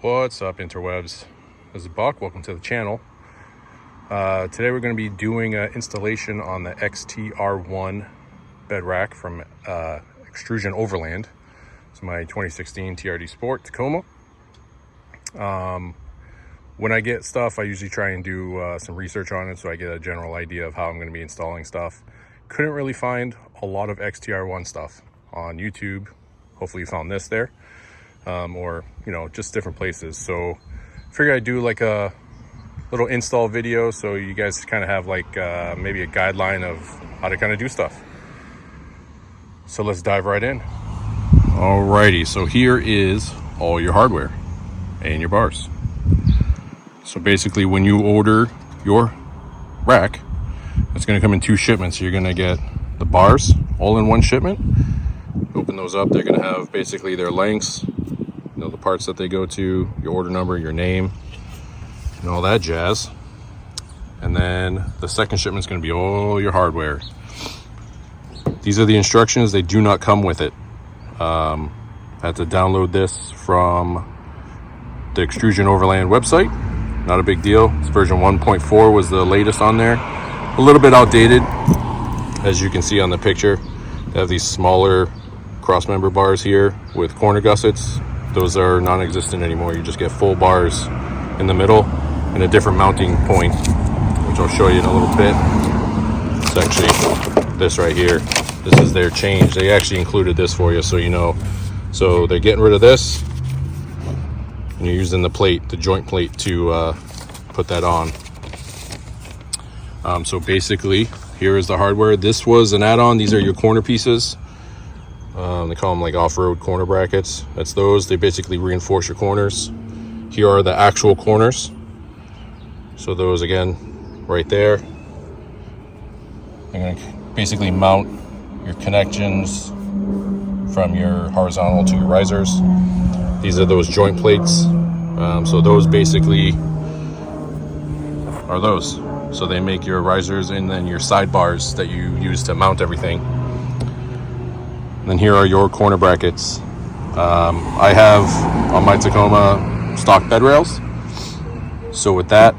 What's up, interwebs? This is Buck. Welcome to the channel. Today we're going to be doing an installation on the XTR1 bed rack from Xtrusion Overland. It's my 2016 TRD Sport Tacoma. When I get stuff, I usually try and do some research on it so I get a general idea of how I'm going to be installing stuff. Couldn't really find a lot of XTR1 stuff on YouTube. Hopefully you found this there. Or just different places. So I figured I'd do like a little install video so you guys kind of have like maybe a guideline of how to kind of do stuff. So let's dive right in. Alrighty, so here is all your hardware and your bars. So basically when you order your rack, it's going to come in two shipments. You're going to get the bars all in one shipment. Open those up, they're going to have basically their lengths, the parts that they go to, your order number, your name, and all that jazz. And then the second shipment is going to be all your hardware. These are the instructions. They do not come with it. I had to download this from the Xtrusion Overland website. Not a big deal. It's version 1.4 was the latest on there. A little bit outdated, as you can see on the picture. They have these smaller cross-member bars here with corner gussets. Those are non-existent anymore. You just get full bars in the middle and a different mounting point, which I'll show you in a little bit. It's actually this right here. This is their change. They actually included this for you, so you know. So they're getting rid of this, and you're using the plate, the joint plate, to put that on. So basically, here is the hardware. This was an add-on. These are your corner pieces. They call them like off-road corner brackets. That's those. They basically reinforce your corners. Here are the actual corners. So those, again, right there. You're going to basically mount your connections from your horizontal to your risers. These are those joint plates. So those basically are those. So they make your risers and then your sidebars that you use to mount everything. And then here are your corner brackets. I have on my Tacoma stock bed rails. So with that,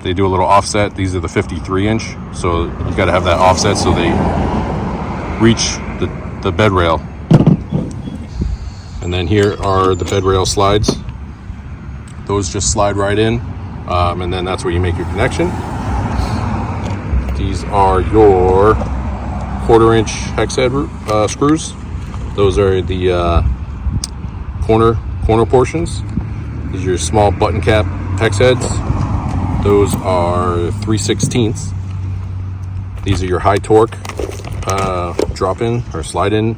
they do a little offset. These are the 53-inch. So you got to have that offset so they reach the bed rail. And then here are the bed rail slides. Those just slide right in. And then that's where you make your connection. These are your 1/4-inch hex head screws. Those are the corner portions. These are your small button cap hex heads. Those are 3/16. These are your high torque drop-in or slide-in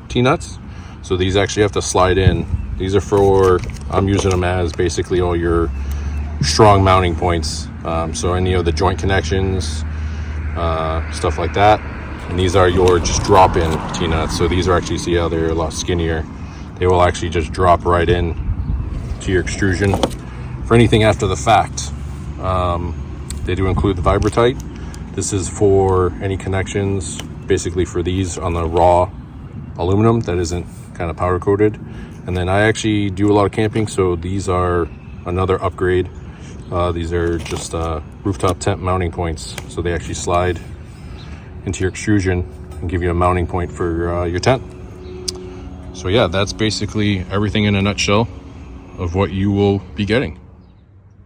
T-nuts. So these actually have to slide in. These are for, I'm using them as basically all your strong mounting points. So any of the joint connections, stuff like that. And these are your just drop-in T-nuts. So these are actually, see how they're a lot skinnier. They will actually just drop right in to your extrusion. For anything after the fact, they do include the Vibratite. This is for any connections, basically for these on the raw aluminum that isn't kind of powder coated. And then I actually do a lot of camping, so these are another upgrade. These are just rooftop tent mounting points. So they actually slide into your extrusion and give you a mounting point for your tent. So yeah, that's basically everything in a nutshell of what you will be getting.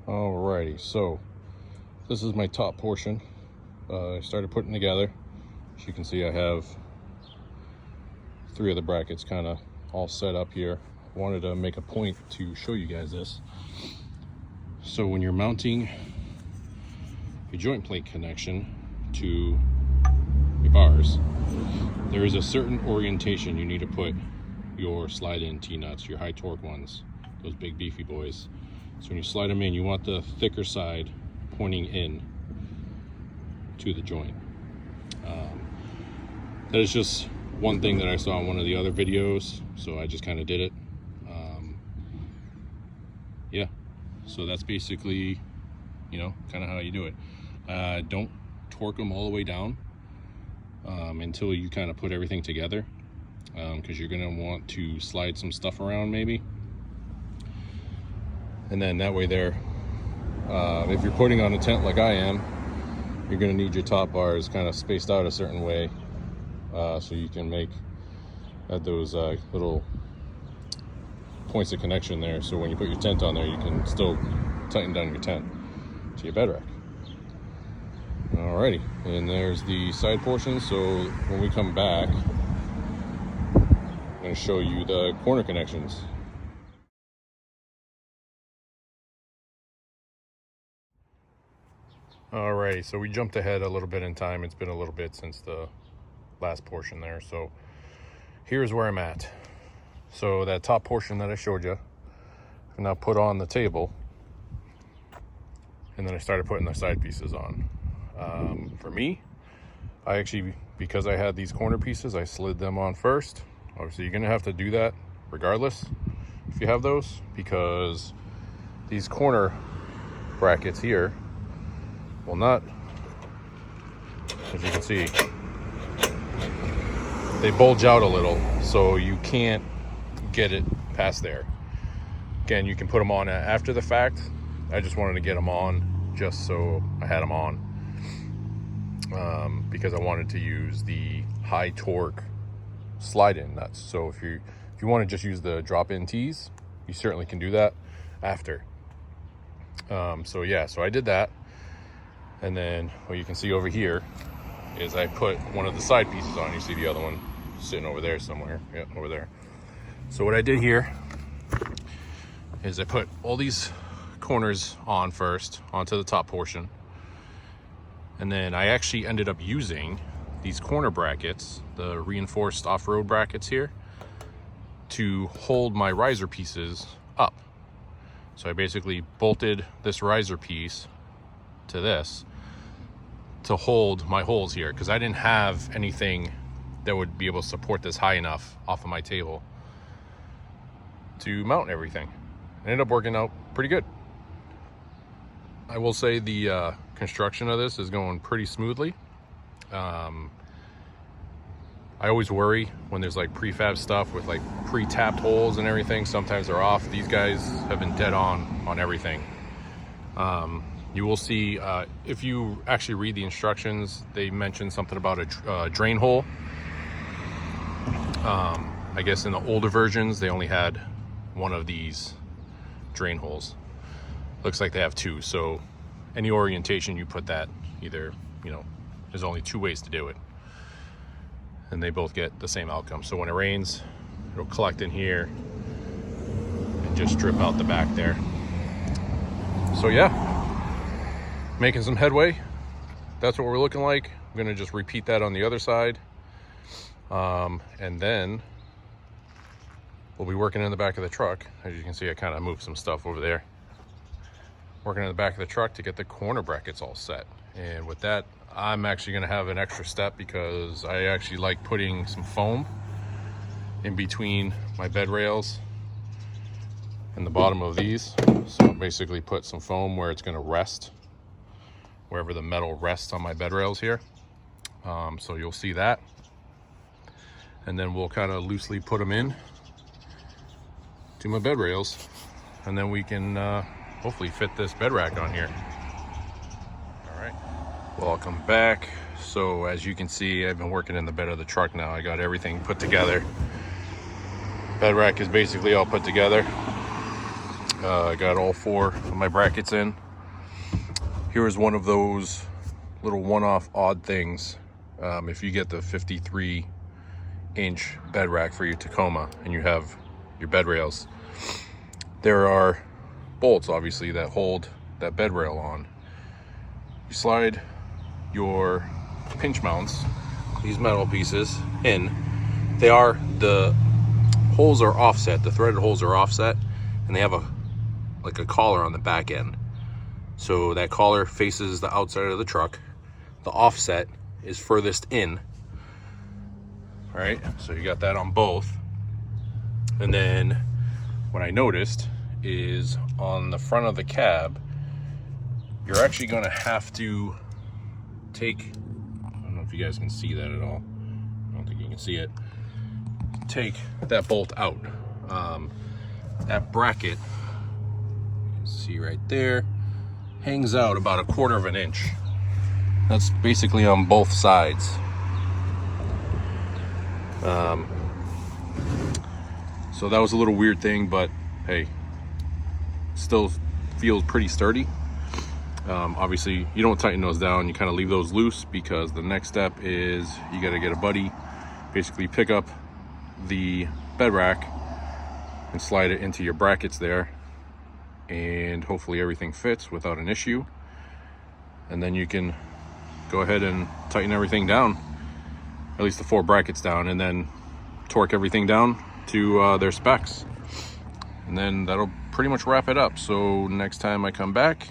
Alrighty, so this is my top portion. I started putting together. As you can see, I have 3 of the brackets kind of all set up here. I wanted to make a point to show you guys this. So when you're mounting your joint plate connection to your bars, there is a certain orientation you need to put your slide-in T-nuts, your high torque ones, those big beefy boys. So when you slide them in, you want the thicker side pointing in to the joint. That is just one thing that I saw in one of the other videos, so I just kind of did it. Yeah, so that's basically, kind of how you do it. Don't torque them all the way down until you kind of put everything together, because you're going to want to slide some stuff around maybe. And then that way there, if you're putting on a tent like I am, you're going to need your top bars kind of spaced out a certain way, so you can make those little points of connection there, so when you put your tent on there, you can still tighten down your tent to your bed rack. Alrighty, and there's the side portion. So when we come back, I'm going to show you the corner connections. Alrighty, so we jumped ahead a little bit in time. It's been a little bit since the last portion there. So here's where I'm at. So that top portion that I showed you, I now put on the table, and then I started putting the side pieces on. For me, I actually, because I had these corner pieces, I slid them on first. Obviously you're gonna have to do that regardless if you have those, because these corner brackets here will not, as you can see, they bulge out a little, so you can't get it past there. Again, you can put them on after the fact. I just wanted to get them on just so I had them on, because I wanted to use the high torque slide-in nuts. So if you want to just use the drop-in tees, you certainly can do that after. So yeah, so I did that. And then what you can see over here is I put one of the side pieces on. You see the other one sitting over there somewhere. Yeah, over there. So what I did here is I put all these corners on first, onto the top portion. And then I actually ended up using these corner brackets, the reinforced off-road brackets here, to hold my riser pieces up. So I basically bolted this riser piece to this to hold my holes here, because I didn't have anything that would be able to support this high enough off of my table to mount everything. It ended up working out pretty good. I will say the construction of this is going pretty smoothly. I always worry when there's like prefab stuff with like pre-tapped holes and everything. Sometimes they're off. These guys have been dead on everything. You will see, if you actually read the instructions, they mention something about a drain hole. I guess in the older versions, they only had one of these drain holes. Looks like they have two. So any orientation you put that, either, you know, there's only two ways to do it, and they both get the same outcome. So when it rains, it'll collect in here and just drip out the back there. So yeah, making some headway. That's what we're looking like. I'm gonna just repeat that on the other side, and then we'll be working in the back of the truck. As you can see, I kind of moved some stuff over there. Working in the back of the truck to get the corner brackets all set. And with that, I'm actually gonna have an extra step, because I actually like putting some foam in between my bed rails and the bottom of these. So basically put some foam where it's gonna rest, wherever the metal rests on my bed rails here. So you'll see that. And then we'll kind of loosely put them in to my bed rails, and then we can hopefully fit this bed rack on here. All right, welcome back. So as you can see, I've been working in the bed of the truck now. I got everything put together. Bed rack is basically all put together. I got all four of my brackets in. Here is one of those little one-off odd things. If you get the 53-inch bed rack for your Tacoma and you have your bed rails, there are bolts obviously that hold that bed rail on. You slide your pinch mounts, these metal pieces, in. The holes are offset, the threaded holes are offset, and they have like a collar on the back end. So that collar faces the outside of the truck. The offset is furthest in. All right, so you got that on both. And then what I noticed is on the front of the cab, you're actually gonna have to take, I don't know if you guys can see that at all. I don't think you can see it. Take that bolt out. That bracket, you can See right there, hangs out about 1/4 of an inch. That's basically on both sides. So that was a little weird thing, but hey, still feels pretty sturdy. Obviously you don't tighten those down, you kind of leave those loose, because the next step is you got to get a buddy, basically pick up the bed rack and slide it into your brackets there, and hopefully everything fits without an issue. And then you can go ahead and tighten everything down, at least the 4 brackets down, and then torque everything down to their specs. And then that'll pretty much wrap it up. So next time I come back,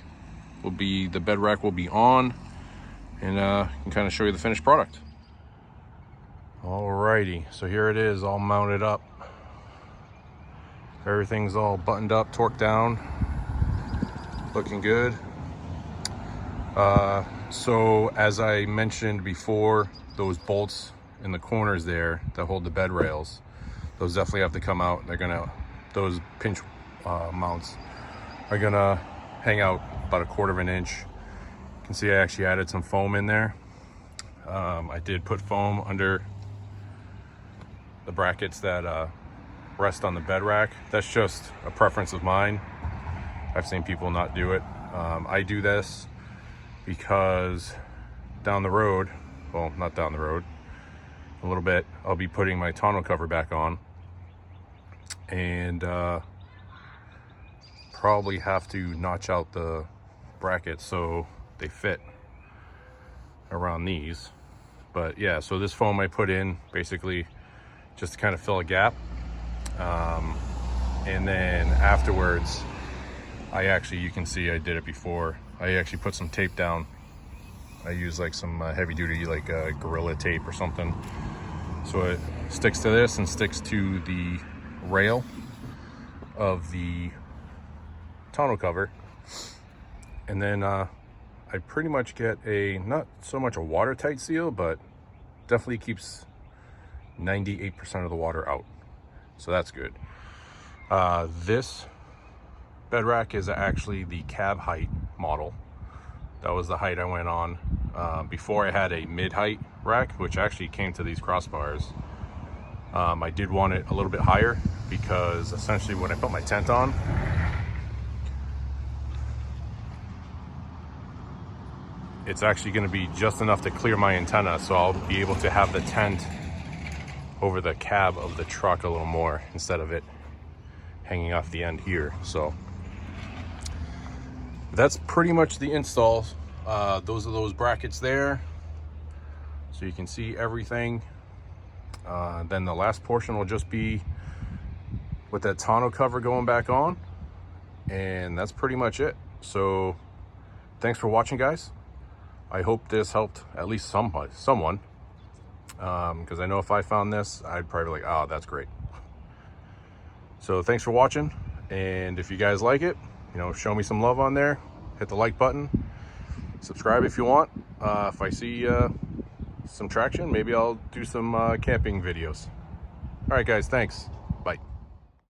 the bed rack will be on, and can kind of show you the finished product. Alrighty, so here it is, all mounted up. Everything's all buttoned up, torqued down, looking good. So as I mentioned before, those bolts in the corners there that hold the bed rails, those definitely have to come out. Those pinch mounts are gonna hang out about 1/4 of an inch. You can see I actually added some foam in there. I did put foam under the brackets that rest on the bed rack. That's just a preference of mine. I've seen people not do it. I do this because down the road, well, not down the road, a little bit, I'll be putting my tonneau cover back on, and probably have to notch out the brackets so they fit around these. But yeah, so this foam I put in basically just to kind of fill a gap, and then afterwards you can see I did it before. I actually put some tape down. I use like some heavy duty, like Gorilla tape or something, so it sticks to this and sticks to the rail of the tonneau cover. And then I pretty much get not so much a watertight seal, but definitely keeps 98% of the water out, so that's good. This bed rack is actually the cab height model. That was the height I went on. Before I had a mid-height rack, which actually came to these crossbars. I did want it a little bit higher, because essentially when I put my tent on, it's actually going to be just enough to clear my antenna, so I'll be able to have the tent over the cab of the truck a little more, instead of it hanging off the end here. So that's pretty much the install. Those are those brackets there, so you can see everything. Then the last portion will just be with that tonneau cover going back on, and that's pretty much it. So thanks for watching, guys. I hope this helped at least someone, because I know if I found this, I'd probably be like, oh, that's great. So thanks for watching, and if you guys like it, show me some love on there. Hit the like button, subscribe if you want. If I see some traction, maybe I'll do some camping videos. All right, guys, thanks.